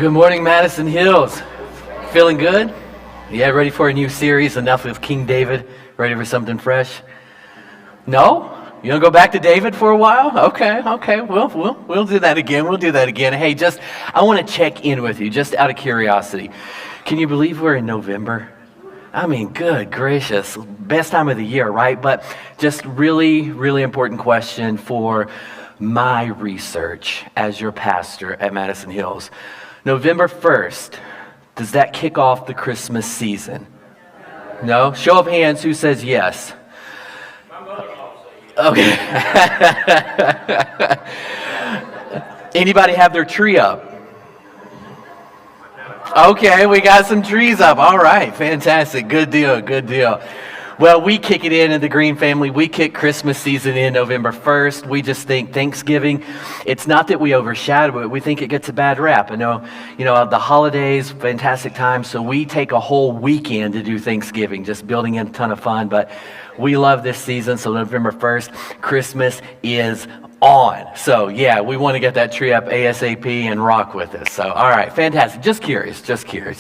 Good morning, Madison Hills. Feeling good? Yeah, ready for a new series, Enough with King David? Ready for something fresh? No? You want to go back to David for a while? Okay. We'll do that again. Hey, I want to check in with you, just out of curiosity. Can you believe we're in November? I mean, good gracious. Best time of the year, right? But just really, really important question for my research as your pastor at Madison Hills. November 1st, does that kick off the Christmas season? No? Show of hands, who says yes? Okay. Anybody have their tree up? Okay, we got some trees up. All right, fantastic. Good deal. Well, we kick it in the Green family. We kick Christmas season in November 1st. We just think Thanksgiving, it's not that we overshadow it. We think it gets a bad rap. I know, the holidays, fantastic time. So we take a whole weekend to do Thanksgiving, just building in a ton of fun. But we love this season. So November 1st, Christmas is on. So yeah, we want to get that tree up ASAP and rock with us. So all right, fantastic. Just curious.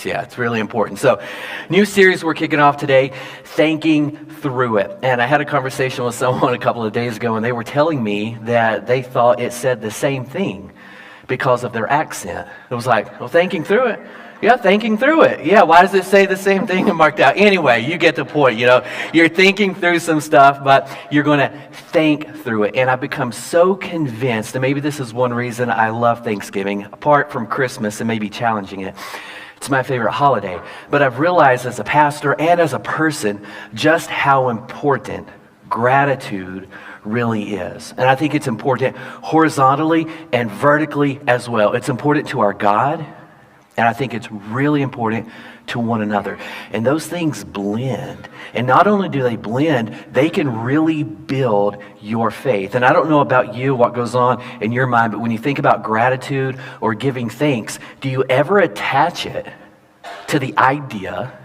Yeah, it's really important. So new series we're kicking off today, Thanking Through It. And I had a conversation with someone a couple of days ago, and they were telling me that they thought it said the same thing because of their accent. It was like, well, thanking through it. Yeah, thinking through it. Yeah, why does it say the same thing and marked out? Anyway, you get the point, You're thinking through some stuff, but you're going to think through it. And I've become so convinced, and maybe this is one reason I love Thanksgiving, apart from Christmas and maybe challenging it. It's my favorite holiday. But I've realized as a pastor and as a person just how important gratitude really is. And I think it's important horizontally and vertically as well. It's important to our God. And I think it's really important to one another. And those things blend. And not only do they blend, they can really build your faith. And I don't know about you, what goes on in your mind, but when you think about gratitude or giving thanks, do you ever attach it to the idea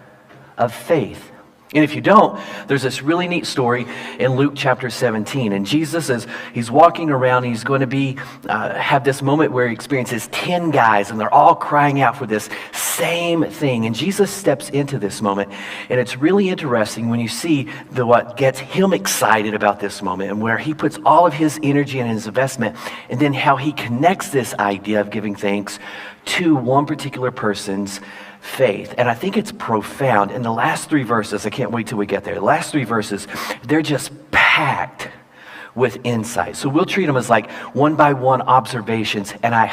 of faith? And if you don't, there's this really neat story in Luke chapter 17. And Jesus, he's walking around, he's going to have this moment where he experiences 10 guys, and they're all crying out for this same thing. And Jesus steps into this moment. And it's really interesting when you see what gets him excited about this moment, and where he puts all of his energy and his investment, and then how he connects this idea of giving thanks to one particular person's faith. And I think it's profound. In the last three verses, I can't wait till we get there. The last three verses, they're just packed with insight. So we'll treat them as like one by one observations. And I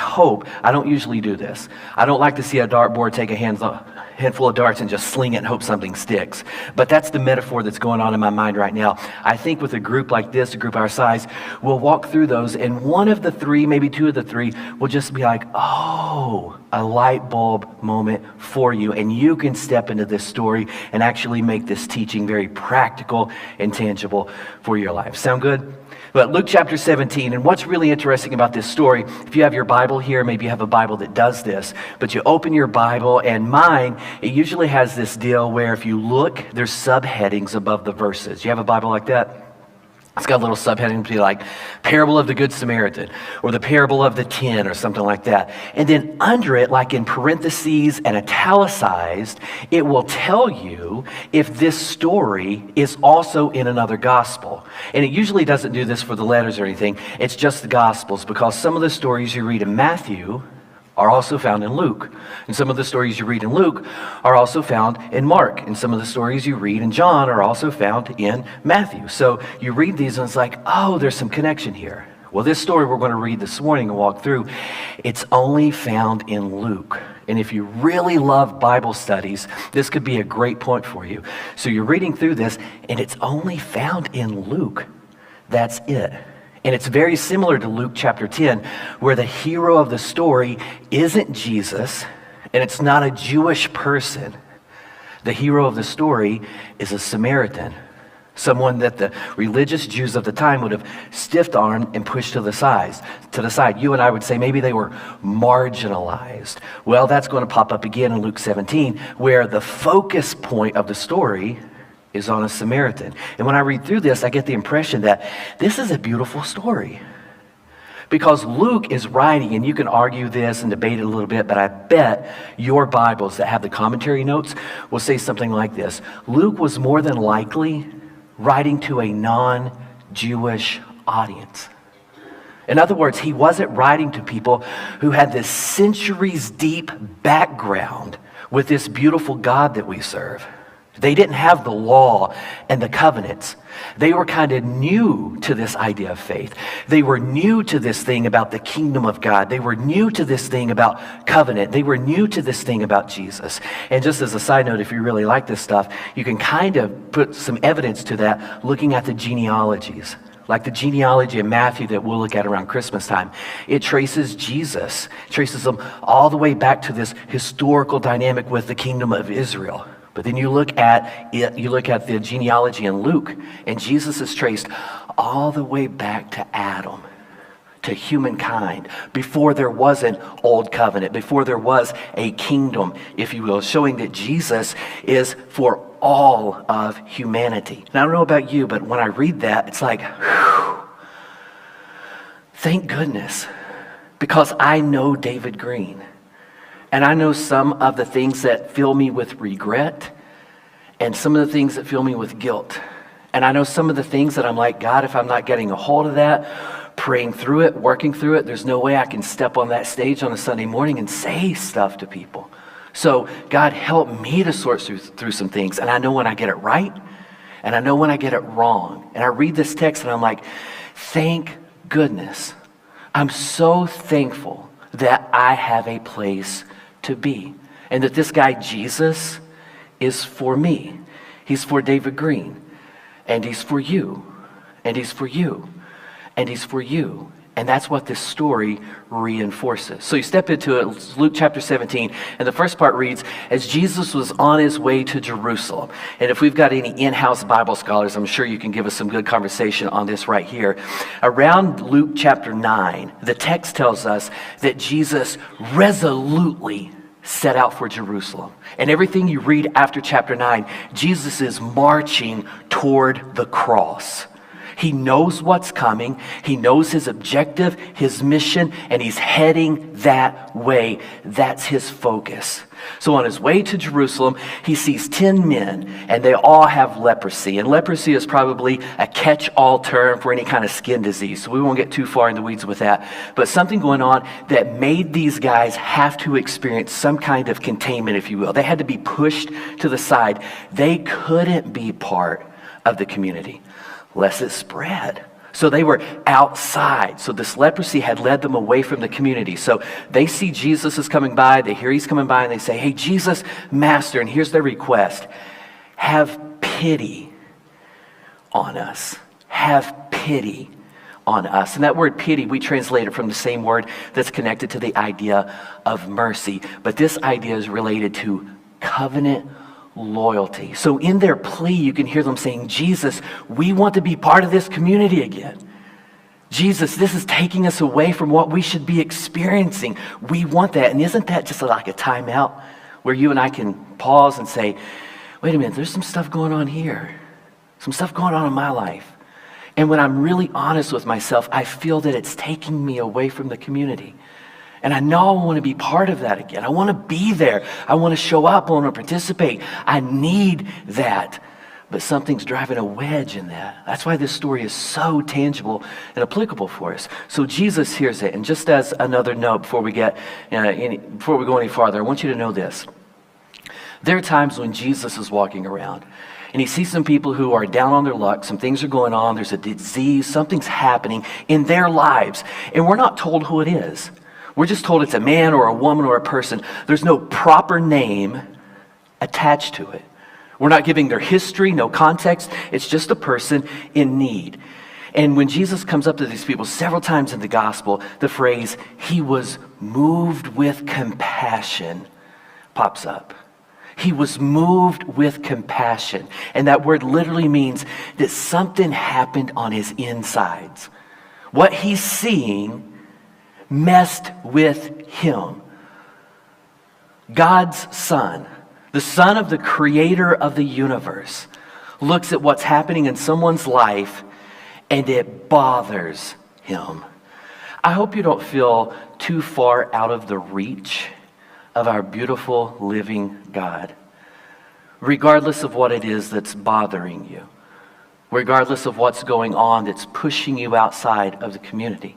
don't usually do this. I don't like to see a dartboard, take a handful of darts and just sling it and hope something sticks. But that's the metaphor that's going on in my mind right now. I think with a group like this, a group our size, we'll walk through those, and one of the three, maybe two of the three, will just be like, oh, a light bulb moment for you. And you can step into this story and actually make this teaching very practical and tangible for your life. Sound good? But Luke chapter 17, and what's really interesting about this story, if you have your Bible here, maybe you have a Bible that does this, but you open your Bible, and mine, it usually has this deal where if you look, there's subheadings above the verses. You have a Bible like that? It's got a little subheading to be like Parable of the Good Samaritan or the Parable of the 10 or something like that. And then under it, like in parentheses and italicized, it will tell you if this story is also in another gospel. And it usually doesn't do this for the letters or anything. It's just the gospels, because some of the stories you read in Matthew are also found in Luke. And some of the stories you read in Luke are also found in Mark. And some of the stories you read in John are also found in Matthew. So you read these and it's like, oh, there's some connection here. Well, this story we're going to read this morning and walk through, it's only found in Luke. And if you really love Bible studies, this could be a great point for you. So you're reading through this and it's only found in Luke. That's it. And it's very similar to Luke chapter 10, where the hero of the story isn't Jesus, and it's not a Jewish person. The hero of the story is a Samaritan, someone that the religious Jews of the time would have stiff-armed and pushed to the side. You and I would say maybe they were marginalized. Well, that's going to pop up again in Luke 17, where the focus point of the story is on a Samaritan. And when I read through this, I get the impression that this is a beautiful story. Because Luke is writing, and you can argue this and debate it a little bit, but I bet your Bibles that have the commentary notes will say something like this. Luke was more than likely writing to a non-Jewish audience. In other words, he wasn't writing to people who had this centuries deep background with this beautiful God that we serve. They didn't have the law and the covenants. They were kind of new to this idea of faith. They were new to this thing about the kingdom of God. They were new to this thing about covenant. They were new to this thing about Jesus. And just as a side note, if you really like this stuff, you can kind of put some evidence to that looking at the genealogies. Like the genealogy of Matthew that we'll look at around Christmas time. It traces Jesus, traces him all the way back to this historical dynamic with the kingdom of Israel. But then you look at the genealogy in Luke, and Jesus is traced all the way back to Adam, to humankind, before there was an old covenant, before there was a kingdom, if you will, showing that Jesus is for all of humanity. And I don't know about you, but when I read that, it's like, whew, thank goodness, because I know David Green. And I know some of the things that fill me with regret and some of the things that fill me with guilt. And I know some of the things that I'm like, God, if I'm not getting a hold of that, praying through it, working through it, there's no way I can step on that stage on a Sunday morning and say stuff to people. So God, help me to sort through some things. And I know when I get it right, and I know when I get it wrong. And I read this text and I'm like, thank goodness. I'm so thankful that I have a place to be. And that this guy, Jesus, is for me. He's for David Green. And he's for you. And he's for you. And he's for you. And that's what this story reinforces. So you step into it, it's Luke chapter 17, and the first part reads, as Jesus was on his way to Jerusalem. And if we've got any in-house Bible scholars, I'm sure you can give us some good conversation on this right here. Around Luke chapter 9, the text tells us that Jesus resolutely set out for Jerusalem. And everything you read after chapter 9, Jesus is marching toward the cross. He knows what's coming. He knows his objective, his mission, and he's heading that way. That's his focus. So on his way to Jerusalem, he sees 10 men, and they all have leprosy. And leprosy is probably a catch-all term for any kind of skin disease. So we won't get too far in the weeds with that. But something going on that made these guys have to experience some kind of containment, if you will. They had to be pushed to the side. They couldn't be part of the community, lest it spread. So they were outside. So this leprosy had led them away from the community. So they see Jesus is coming by. They hear he's coming by and they say, hey, Jesus, Master, and here's their request. Have pity on us. Have pity on us. And that word pity, we translate it from the same word that's connected to the idea of mercy. But this idea is related to covenant loyalty. So in their plea, you can hear them saying, Jesus, we want to be part of this community again. Jesus, this is taking us away from what we should be experiencing. We want that. And isn't that just like a timeout where you and I can pause and say, wait a minute, there's some stuff going on here. Some stuff going on in my life. And when I'm really honest with myself, I feel that it's taking me away from the community. And I know I want to be part of that again. I want to be there. I want to show up. I want to participate. I need that. But something's driving a wedge in that. That's why this story is so tangible and applicable for us. So Jesus hears it. And just as another note before we go any farther, I want you to know this. There are times when Jesus is walking around and he sees some people who are down on their luck. Some things are going on. There's a disease. Something's happening in their lives. And we're not told who it is. We're just told it's a man or a woman or a person. There's no proper name attached to it. We're not giving their history, no context. It's just a person in need. And when Jesus comes up to these people several times in the gospel, the phrase, he was moved with compassion, pops up. He was moved with compassion. And that word literally means that something happened on his insides. What he's seeing messed with him. God's Son, the Son of the Creator of the universe, looks at what's happening in someone's life and it bothers him. I hope you don't feel too far out of the reach of our beautiful living God, regardless of what it is that's bothering you, regardless of what's going on that's pushing you outside of the community.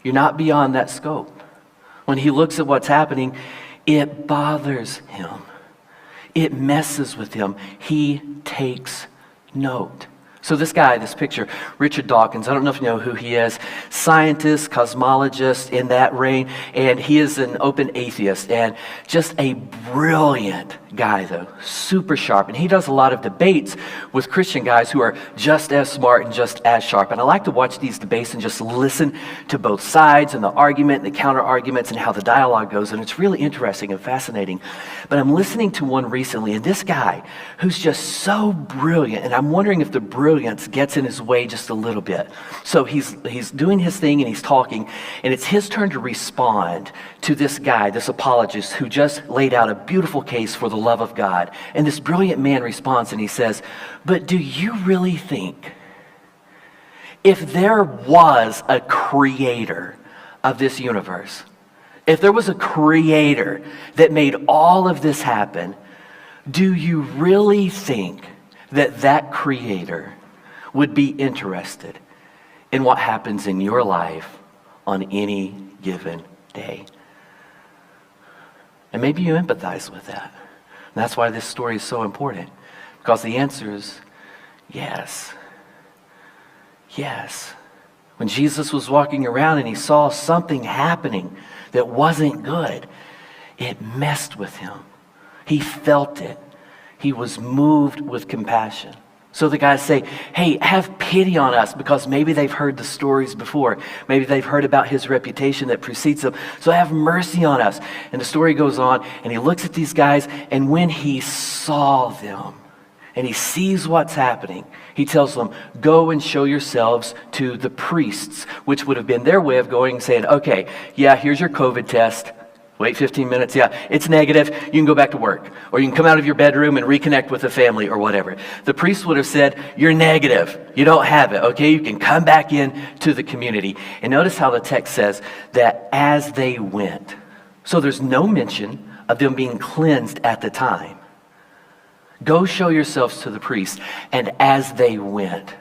You're not beyond that scope. When he looks at what's happening, it bothers him. It messes with him. He takes note. So this guy, this picture, Richard Dawkins, I don't know if you know who he is, scientist, cosmologist in that reign, and he is an open atheist, and just a brilliant guy though, super sharp. And he does a lot of debates with Christian guys who are just as smart and just as sharp. And I like to watch these debates and just listen to both sides and the argument and the counter arguments and how the dialogue goes. And it's really interesting and fascinating. But I'm listening to one recently, and this guy who's just so brilliant, and I'm wondering if the brilliance gets in his way just a little bit. So he's doing his thing and he's talking, and it's his turn to respond to this guy, this apologist who just laid out a beautiful case for the love of God. And this brilliant man responds and he says, "But do you really think if there was a creator of this universe, if there was a creator that made all of this happen, do you really think that that creator would be interested in what happens in your life on any given day?" And maybe you empathize with that. And that's why this story is so important, because the answer is yes. Yes. When Jesus was walking around and he saw something happening that wasn't good, it messed with him. He felt it. He was moved with compassion. So the guys say, "Hey, have pity on us," because maybe they've heard the stories before. Maybe they've heard about his reputation that precedes him. So have mercy on us. And the story goes on, and he looks at these guys, and when he saw them, and he sees what's happening, he tells them, "Go and show yourselves to the priests," which would have been their way of going and saying, "Okay, yeah, here's your COVID test. Wait 15 minutes. Yeah, it's negative. You can go back to work. Or you can come out of your bedroom and reconnect with the family or whatever." The priest would have said, "You're negative. You don't have it. Okay, you can come back in to the community." And notice how the text says that as they went. So there's no mention of them being cleansed at the time. Go show yourselves to the priest. And as they went.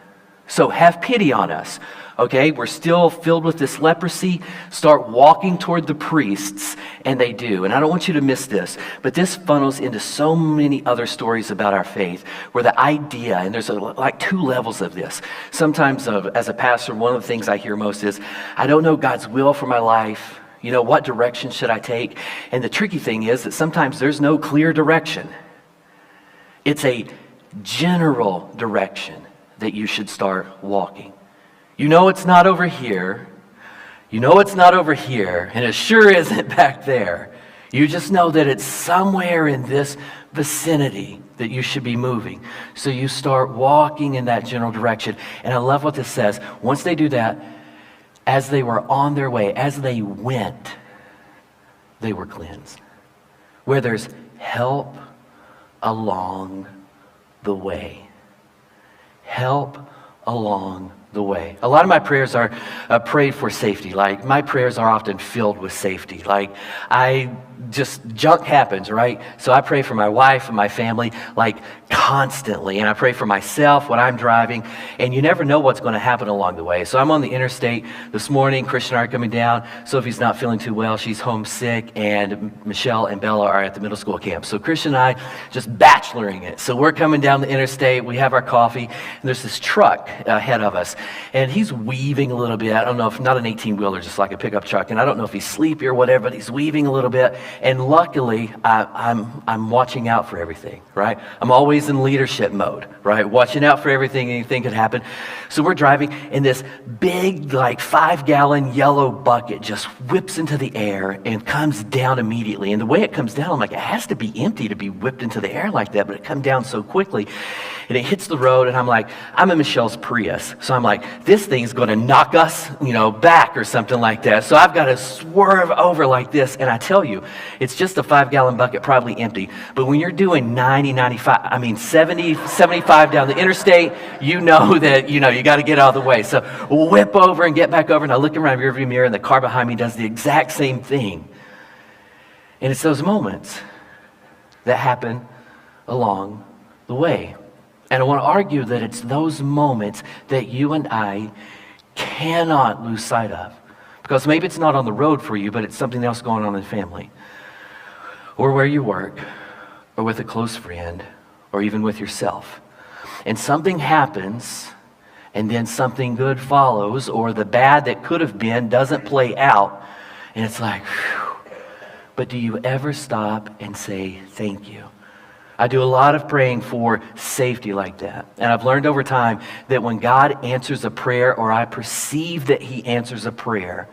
So have pity on us. Okay, we're still filled with this leprosy. Start walking toward the priests, and they do. And I don't want you to miss this, but this funnels into so many other stories about our faith, where the idea, and there's like two levels of this. Sometimes as a pastor, one of the things I hear most is, "I don't know God's will for my life. You know, what direction should I take?" And the tricky thing is that sometimes there's no clear direction. It's a general direction that you should start walking. You know it's not over here. You know it's not over here, and it sure isn't back there. You just know that it's somewhere in this vicinity that you should be moving. So you start walking in that general direction. And I love what this says. Once they do that, as they were on their way, as they went, they were cleansed. Where there's help along the way. Help along the way. A lot of my prayers are prayed for safety. Like, my prayers are often filled with safety. Like, junk happens, right? So I pray for my wife and my family, like, constantly. And I pray for myself when I'm driving. And you never know what's going to happen along the way. So I'm on the interstate this morning. Christian and I are coming down. Sophie's not feeling too well. She's homesick. And Michelle and Bella are at the middle school camp. So Christian and I just bacheloring it. So we're coming down the interstate. We have our coffee. And there's this truck ahead of us. And he's weaving a little bit. I don't know if, not an 18-wheeler, just like a pickup truck. And I don't know if he's sleepy or whatever, but he's weaving a little bit. And luckily, I'm watching out for everything, right? I'm always in leadership mode, right? Watching out for everything, anything could happen. So we're driving, and this big, like 5-gallon yellow bucket just whips into the air and comes down immediately. And the way it comes down, I'm like, it has to be empty to be whipped into the air like that, but it comes down so quickly. And it hits the road, and I'm like, I'm in Michelle's Prius. So I'm like, this thing's going to knock us, back or something like that. So I've got to swerve over like this. And I tell you, It's just a 5-gallon bucket, probably empty. But when you're doing 90, 95, 70, 75 down the interstate, you know that, you got to get out of the way. So we'll whip over and get back over, and I look around the rearview mirror, and the car behind me does the exact same thing. And it's those moments that happen along the way. And I want to argue that it's those moments that you and I cannot lose sight of. Because maybe it's not on the road for you, but it's something else going on in the family. Or where you work, or with a close friend, or even with yourself. And something happens, and then something good follows, or the bad that could have been doesn't play out. And it's like, whew. But do you ever stop and say thank you? I do a lot of praying for safety like that. And I've learned over time that when God answers a prayer, or I perceive that he answers a prayer,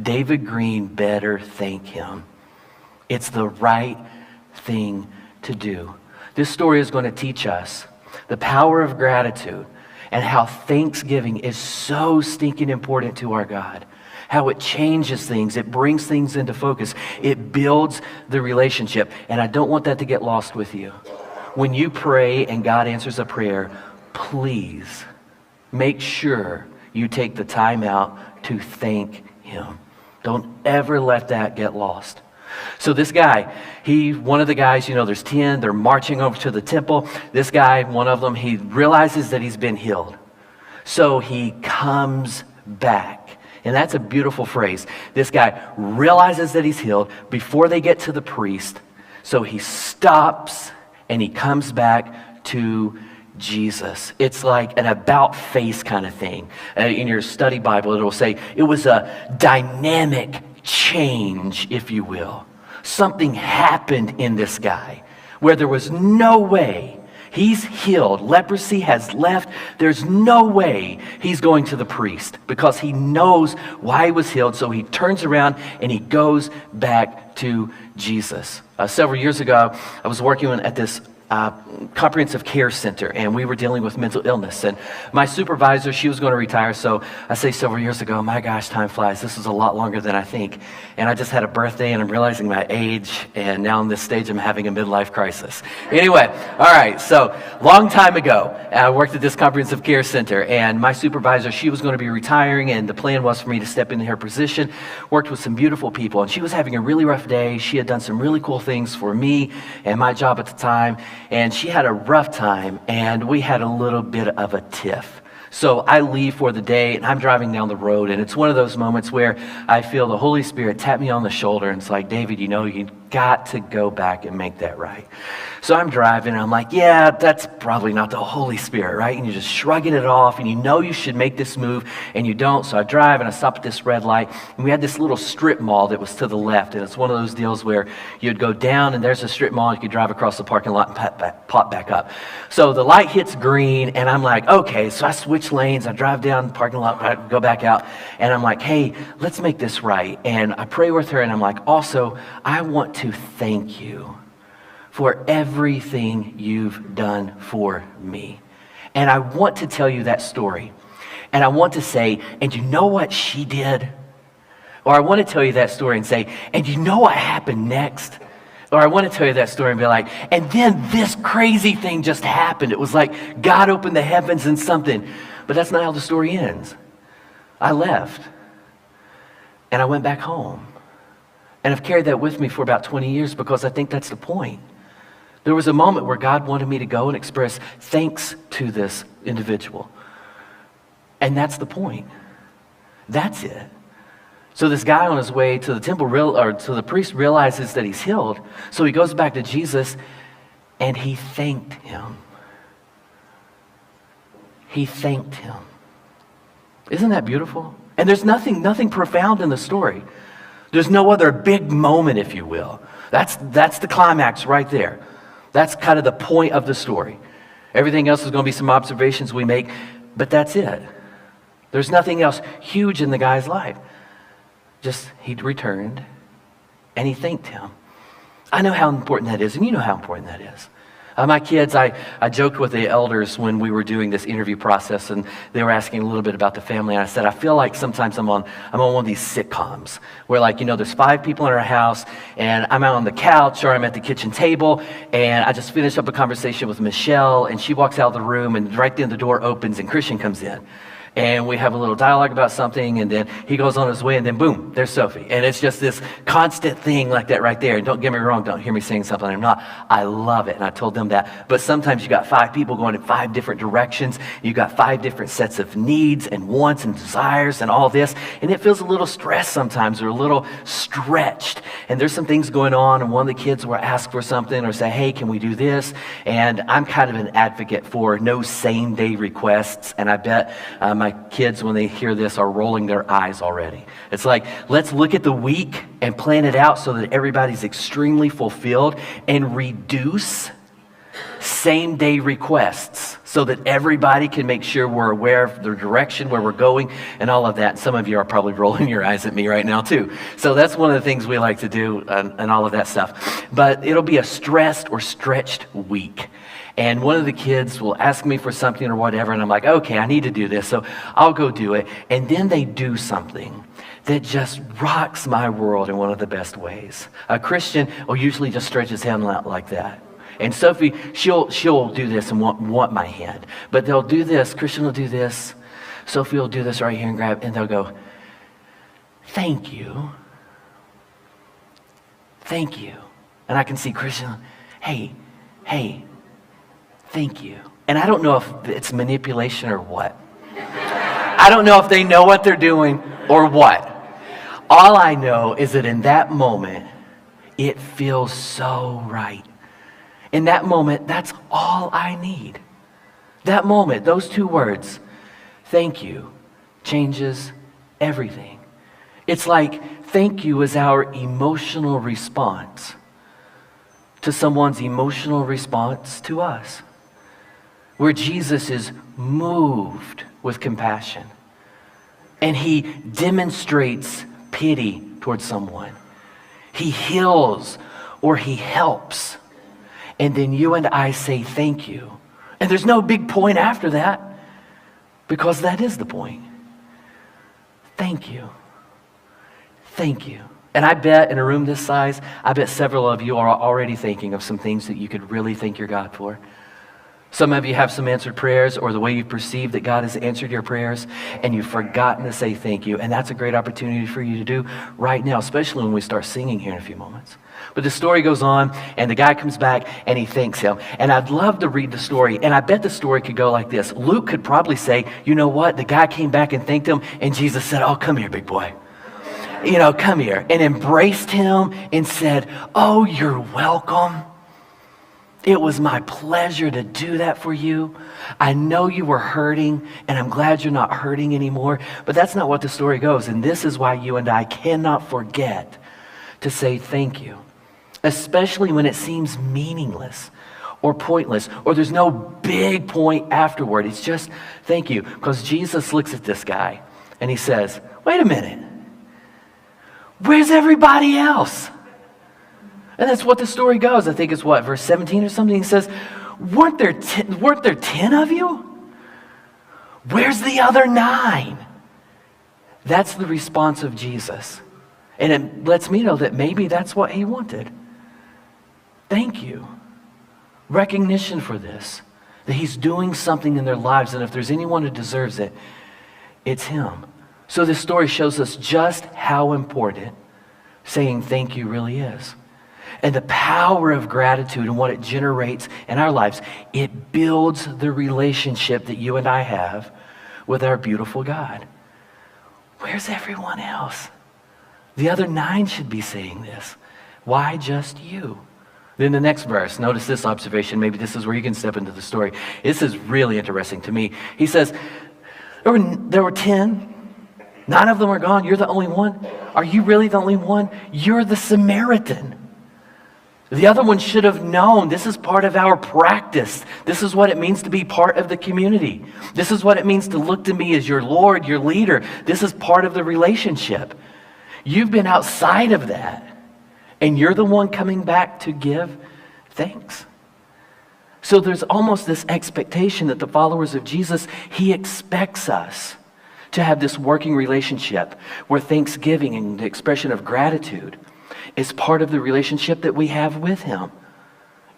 David Green better thank him. It's the right thing to do. This story is going to teach us the power of gratitude and how thanksgiving is so stinking important to our God. How it changes things. It brings things into focus. It builds the relationship. And I don't want that to get lost with you. When you pray and God answers a prayer, please make sure you take the time out to thank him. Don't ever let that get lost. So this guy, one of the guys, there's 10, they're marching over to the temple. This guy, one of them, he realizes that he's been healed. So he comes back. And that's a beautiful phrase. This guy realizes that he's healed before they get to the priest. So he stops and he comes back to Jesus. It's like an about face kind of thing. In your study Bible, it will say it was a dynamic change, if you will. Something happened in this guy where there was no way. He's healed. Leprosy has left. There's no way he's going to the priest because he knows why he was healed. So he turns around and he goes back to Jesus. Several years ago, I was working at this comprehensive care center, and we were dealing with mental illness. And my supervisor, she was going to retire. So I say several years ago, my gosh, time flies. This was a lot longer than I think. And I just had a birthday, and I'm realizing my age. And now in this stage, I'm having a midlife crisis. Anyway, all right. So long time ago, I worked at this comprehensive care center, and my supervisor, she was going to be retiring, and the plan was for me to step into her position. Worked with some beautiful people, and she was having a really rough day. She had done some really cool things for me and my job at the time. And she had a rough time, and we had a little bit of a tiff. So I leave for the day, and I'm driving down the road, and it's one of those moments where I feel the Holy Spirit tap me on the shoulder, and it's like, David, you got to go back and make that right. So I'm driving, and I'm like, yeah, that's probably not the Holy Spirit, right? And you're just shrugging it off, and you should make this move, and you don't. So I drive, and I stop at this red light, and we had this little strip mall that was to the left, and it's one of those deals where you'd go down, and there's a strip mall, and you could drive across the parking lot and pop back up. So the light hits green, and I'm like, okay, so I switch lanes, I drive down the parking lot, I go back out, and I'm like, hey, let's make this right. And I pray with her, and I'm like, also, I want to thank you for everything you've done for me. And I want to tell you that story. And I want to say, and you know what she did? Or I want to tell you that story and say, and you know what happened next? Or I want to tell you that story and be like, and then this crazy thing just happened. It was like God opened the heavens and something. But that's not how the story ends. I left. And I went back home. And I've carried that with me for about 20 years because I think that's the point. There was a moment where God wanted me to go and express thanks to this individual. And that's the point. That's it. So this guy on his way to the temple, or to the priest, realizes that he's healed. So he goes back to Jesus and he thanked him. He thanked him. Isn't that beautiful? And there's nothing profound in the story. There's no other big moment, if you will. That's the climax right there. That's kind of the point of the story. Everything else is going to be some observations we make, but that's it. There's nothing else huge in the guy's life. Just he returned and he thanked him. I know how important that is, and you know how important that is. My kids, I joked with the elders when we were doing this interview process, and they were asking a little bit about the family. And I said, I feel like sometimes I'm on one of these sitcoms where, like, there's 5 people in our house, and I'm out on the couch or I'm at the kitchen table, and I just finished up a conversation with Michelle, and she walks out of the room, and right then the door opens, and Christian comes in. And we have a little dialogue about something, and then he goes on his way, and then boom, there's Sophie. And it's just this constant thing like that right there. And don't get me wrong, don't hear me saying something I'm not. I love it, and I told them that. But sometimes you got 5 people going in 5 different directions. You got 5 different sets of needs and wants and desires and all this. And it feels a little stressed sometimes, or a little stretched. And there's some things going on, and one of the kids will ask for something or say, hey, can we do this? And I'm kind of an advocate for no same-day requests. And I bet my kids, when they hear this, are rolling their eyes already. It's like, let's look at the week and plan it out so that everybody's extremely fulfilled, and reduce same-day requests so that everybody can make sure we're aware of the direction where we're going and all of that. And some of you are probably rolling your eyes at me right now too. So that's one of the things we like to do and all of that stuff. But it'll be a stressed or stretched week. And one of the kids will ask me for something or whatever, and I'm like, okay, I need to do this, so I'll go do it. And then they do something that just rocks my world in one of the best ways. A Christian will usually just stretch his hand out like that. And Sophie, she'll do this and want my hand. But they'll do this, Christian will do this, Sophie will do this right here and grab, and they'll go, thank you. Thank you. And I can see Christian, hey, thank you. And I don't know if it's manipulation or what. I don't know if they know what they're doing or what. All I know is that in that moment, it feels so right. In that moment, that's all I need. That moment, those 2 words, thank you, changes everything. It's like thank you is our emotional response to someone's emotional response to us, where Jesus is moved with compassion and he demonstrates pity towards someone. He heals or he helps. And then you and I say thank you. And there's no big point after that, because that is the point. Thank you. Thank you. And I bet in a room this size, I bet several of you are already thinking of some things that you could really thank your God for. Some of you have some answered prayers, or the way you perceive that God has answered your prayers, and you've forgotten to say thank you. And that's a great opportunity for you to do right now, especially when we start singing here in a few moments. But the story goes on, and the guy comes back, and he thanks him. And I'd love to read the story, and I bet the story could go like this. Luke could probably say, you know what? The guy came back and thanked him, and Jesus said, oh, come here, big boy. Come here. And embraced him and said, oh, you're welcome. It was my pleasure to do that for you. I know you were hurting, and I'm glad you're not hurting anymore. But that's not what the story goes. And this is why you and I cannot forget to say thank you, especially when it seems meaningless or pointless, or there's no big point afterward. It's just thank you. Because Jesus looks at this guy, and he says, wait a minute. Where's everybody else? And that's what the story goes. I think it's verse 17 or something. He says, weren't there 10 of you? Where's the other 9? That's the response of Jesus. And it lets me know that maybe that's what he wanted. Thank you. Recognition for this. That he's doing something in their lives. And if there's anyone who deserves it, it's him. So this story shows us just how important saying thank you really is. And the power of gratitude and what it generates in our lives. It builds the relationship that you and I have with our beautiful God. Where's everyone else? The other 9 should be saying this. Why just you? Then the next verse, notice this observation. Maybe this is where you can step into the story. This is really interesting to me. He says, there were 10. 9 of them are gone. You're the only one. Are you really the only one? You're the Samaritan. The other one should have known. This is part of our practice. This is what it means to be part of the community. This is what it means to look to me as your Lord, your leader. This is part of the relationship. You've been outside of that, and you're the one coming back to give thanks. So there's almost this expectation that the followers of Jesus, he expects us to have this working relationship where thanksgiving and the expression of gratitude is part of the relationship that we have with him.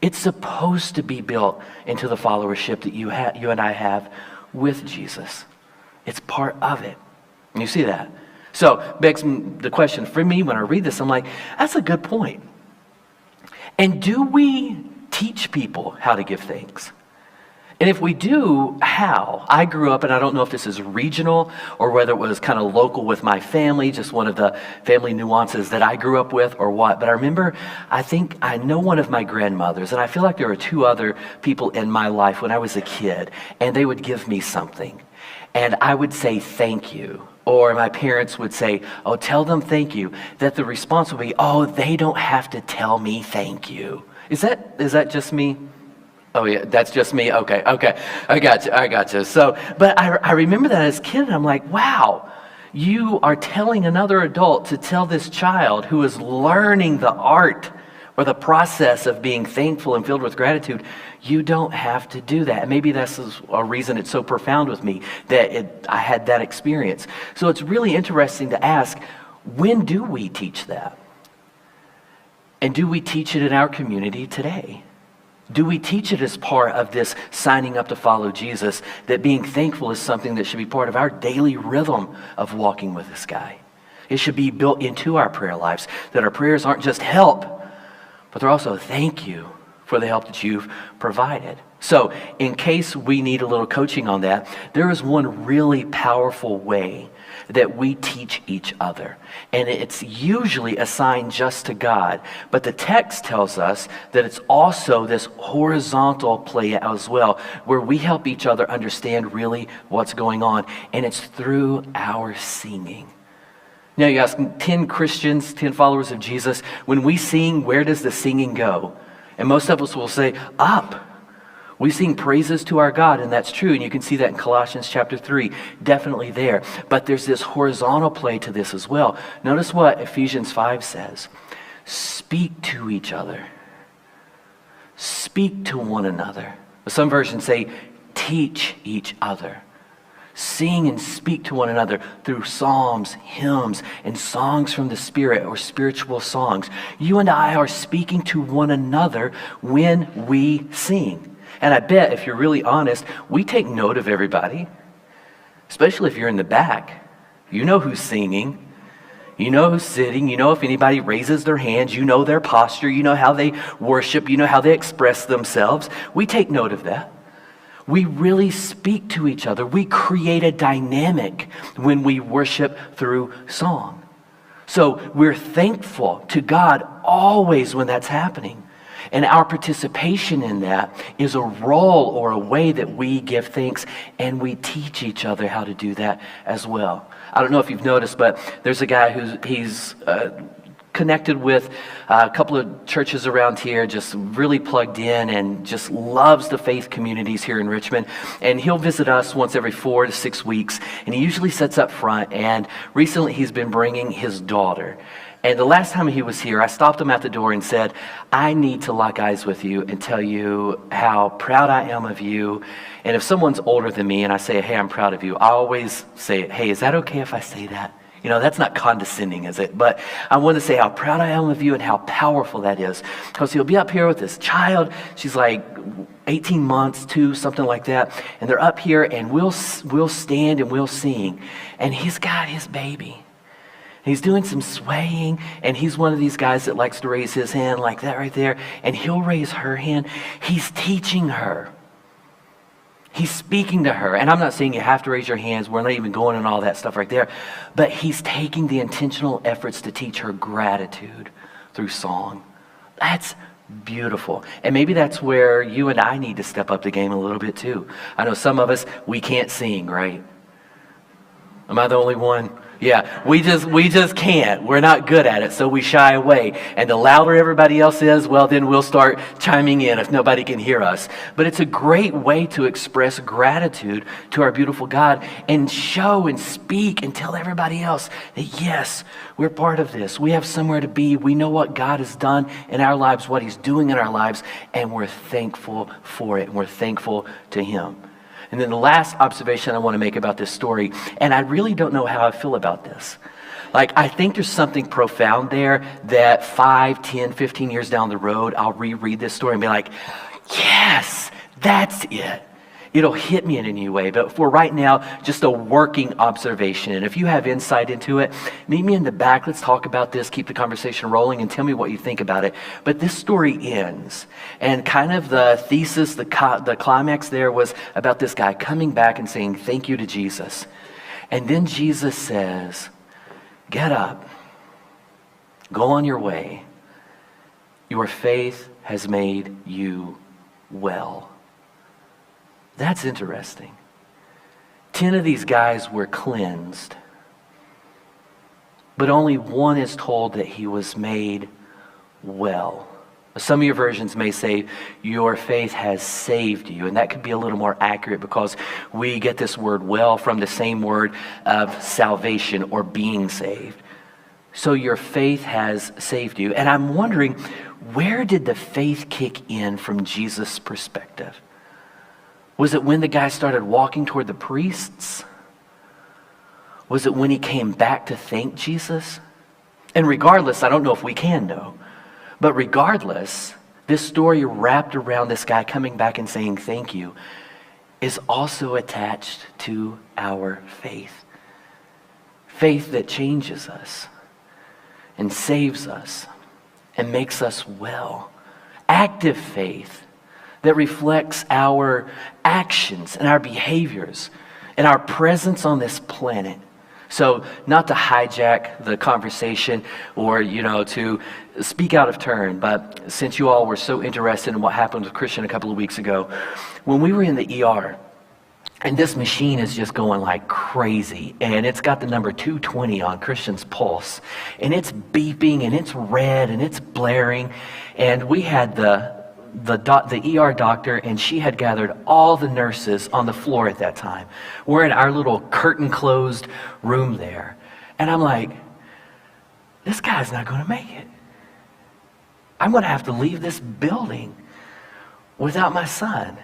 It's supposed to be built into the followership that you and I have with Jesus. It's part of it. And you see that? So begs the question for me when I read this, I'm like, that's a good point. And do we teach people how to give thanks? And if we do, how? I grew up, and I don't know if this is regional or whether it was kind of local with my family, just one of the family nuances that I grew up with or what. But I remember, I think I know one of my grandmothers, and I feel like there were two other people in my life when I was a kid, and they would give me something. And I would say, thank you. Or my parents would say, oh, tell them thank you. That the response would be, oh, they don't have to tell me thank you. Is that just me? Oh yeah, that's just me. Okay. I got you. So, but I remember that as a kid, and I'm like, wow, you are telling another adult to tell this child who is learning the art or the process of being thankful and filled with gratitude, you don't have to do that. And maybe that's a reason it's so profound with me that I had that experience. So it's really interesting to ask, when do we teach that? And do we teach it in our community today? Do we teach it as part of this signing up to follow Jesus, that being thankful is something that should be part of our daily rhythm of walking with this guy? It should be built into our prayer lives, that our prayers aren't just help, but they're also thank you for the help that you've provided. So in case we need a little coaching on that, there is one really powerful way that we teach each other. And it's usually assigned just to God. But the text tells us that it's also this horizontal play as well, where we help each other understand really what's going on. And it's through our singing. Now you ask 10 Christians, 10 followers of Jesus, when we sing, where does the singing go? And most of us will say, up. We sing praises to our God, and that's true. And you can see that in Colossians chapter 3, definitely there. But there's this horizontal play to this as well. Notice what Ephesians 5 says. Speak to each other. Speak to one another. Some versions say, teach each other. Sing and speak to one another through psalms, hymns, and songs from the Spirit or spiritual songs. You and I are speaking to one another when we sing. And I bet if you're really honest, we take note of everybody, especially if you're in the back. You know who's singing. You know who's sitting. You know if anybody raises their hands. You know their posture. You know how they worship. You know how they express themselves. We take note of that. We really speak to each other. We create a dynamic when we worship through song. So we're thankful to God always when that's happening. And our participation in that is a role or a way that we give thanks, and we teach each other how to do that as well. I don't know if you've noticed, but there's a guy he's connected with a couple of churches around here, just really plugged in and just loves the faith communities here in Richmond. And he'll visit us once every 4 to 6 weeks, and he usually sits up front. And recently he's been bringing his daughter. And the last time he was here, I stopped him at the door and said, I need to lock eyes with you and tell you how proud I am of you. And if someone's older than me and I say, hey, I'm proud of you, I always say, hey, is that okay if I say that? You know, that's not condescending, is it? But I want to say how proud I am of you and how powerful that is. Because he'll be up here with this child. She's like 18 months, 2, something like that. And they're up here, and we'll stand and we'll sing. And he's got his baby. He's doing some swaying, and he's one of these guys that likes to raise his hand like that right there, and he'll raise her hand. He's teaching her. He's speaking to her. And I'm not saying you have to raise your hands. We're not even going on all that stuff right there. But he's taking the intentional efforts to teach her gratitude through song. That's beautiful. And maybe that's where you and I need to step up the game a little bit too. I know some of us, we can't sing, right? Am I the only one? Yeah, we just can't. We're not good at it, so we shy away. And the louder everybody else is, well, then we'll start chiming in if nobody can hear us. But it's a great way to express gratitude to our beautiful God and show and speak and tell everybody else that, yes, we're part of this. We have somewhere to be. We know what God has done in our lives, what he's doing in our lives, and we're thankful for it. And we're thankful to him. And then the last observation I want to make about this story, and I really don't know how I feel about this. Like, I think there's something profound there that 5, 10, 15 years down the road, I'll reread this story and be like, yes, that's it. It'll hit me in a new way. But for right now, just a working observation. And if you have insight into it, meet me in the back. Let's talk about this, keep the conversation rolling, and tell me what you think about it. But this story ends. And kind of the thesis, the climax there was about this guy coming back and saying thank you to Jesus. And then Jesus says, get up, go on your way. Your faith has made you well. That's interesting. 10 of these guys were cleansed, but only one is told that he was made well. Some of your versions may say, your faith has saved you, and that could be a little more accurate because we get this word well from the same word of salvation or being saved. So your faith has saved you. And I'm wondering, where did the faith kick in from Jesus' perspective? Was it when the guy started walking toward the priests? Was it when he came back to thank Jesus? And regardless, I don't know if we can know, but regardless, this story wrapped around this guy coming back and saying thank you is also attached to our faith. Faith that changes us and saves us and makes us well. Active faith that reflects our actions and our behaviors and our presence on this planet. So not to hijack the conversation or, to speak out of turn, but since you all were so interested in what happened with Christian a couple of weeks ago, when we were in the ER, and this machine is just going like crazy, and it's got the number 220 on Christian's pulse, and it's beeping, and it's red, and it's blaring, and we had the ER doctor, and she had gathered all the nurses on the floor at that time. We're in our little curtain-closed room there. And I'm like, this guy's not going to make it. I'm going to have to leave this building without my son.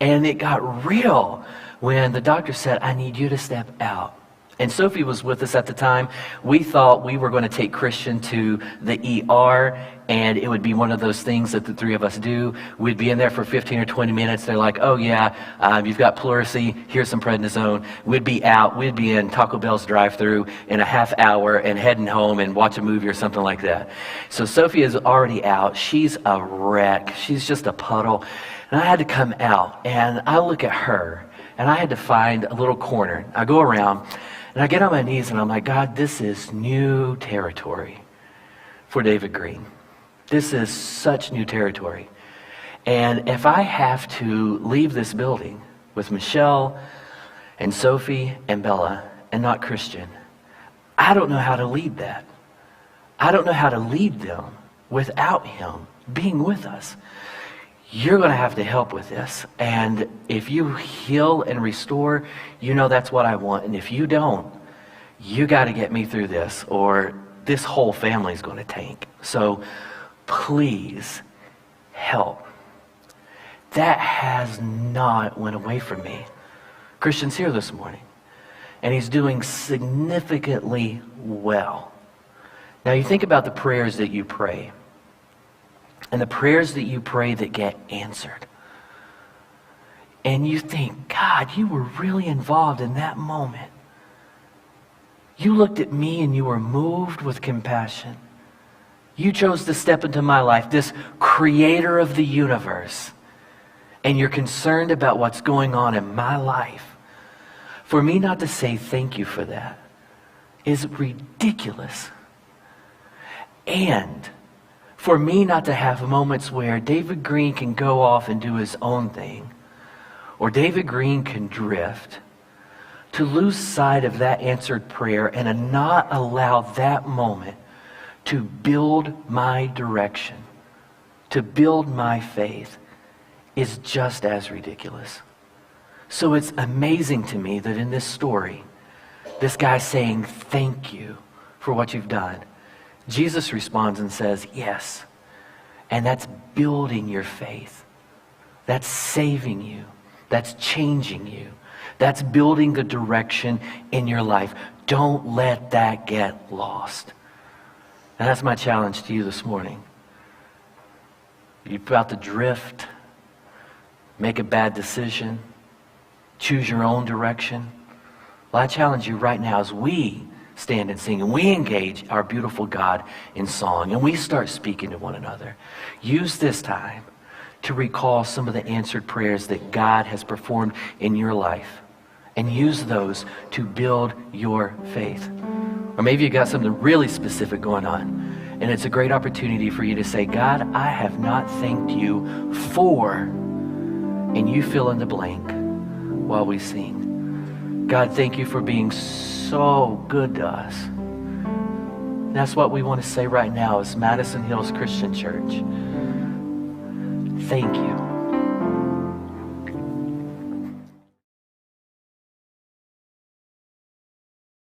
And it got real when the doctor said, I need you to step out. And Sophie was with us at the time. We thought we were going to take Christian to the ER, and it would be one of those things that the three of us do. We'd be in there for 15 or 20 minutes. They're like, oh yeah, you've got pleurisy, here's some prednisone. We'd be out, we'd be in Taco Bell's drive-thru in a half hour and heading home and watch a movie or something like that. So Sophie is already out. She's a wreck. She's just a puddle. And I had to come out, and I look at her, and I had to find a little corner. I go around, and I get on my knees and I'm like, God, this is new territory for David Green. This is such new territory. And if I have to leave this building with Michelle and Sophie and Bella and not Christian, I don't know how to lead that. I don't know how to lead them without him being with us. You're going to have to help with this. And if you heal and restore, that's what I want. And if you don't, you got to get me through this, or this whole family is going to tank. So please help. That has not went away from me. Christian's here this morning, and he's doing significantly well. Now you think about the prayers that you pray, and the prayers that you pray that get answered. And you think, God, you were really involved in that moment. You looked at me and you were moved with compassion. You chose to step into my life, this creator of the universe, and you're concerned about what's going on in my life. For me not to say thank you for that is ridiculous. And for me not to have moments where David Green can go off and do his own thing, or David Green can drift, to lose sight of that answered prayer and to not allow that moment to build my direction, to build my faith, is just as ridiculous. So it's amazing to me that in this story, this guy's saying, thank you for what you've done. Jesus responds and says, yes. And that's building your faith. That's saving you. That's changing you. That's building the direction in your life. Don't let that get lost. And that's my challenge to you this morning. You're about to drift, make a bad decision, choose your own direction. Well, I challenge you right now as we stand and sing and we engage our beautiful God in song and we start speaking to one another. Use this time to recall some of the answered prayers that God has performed in your life and use those to build your faith. Or maybe you got something really specific going on and it's a great opportunity for you to say, God, I have not thanked you for, and you fill in the blank while we sing. God, thank you for being so good to us. That's what we want to say right now as Madison Hills Christian Church. Thank you.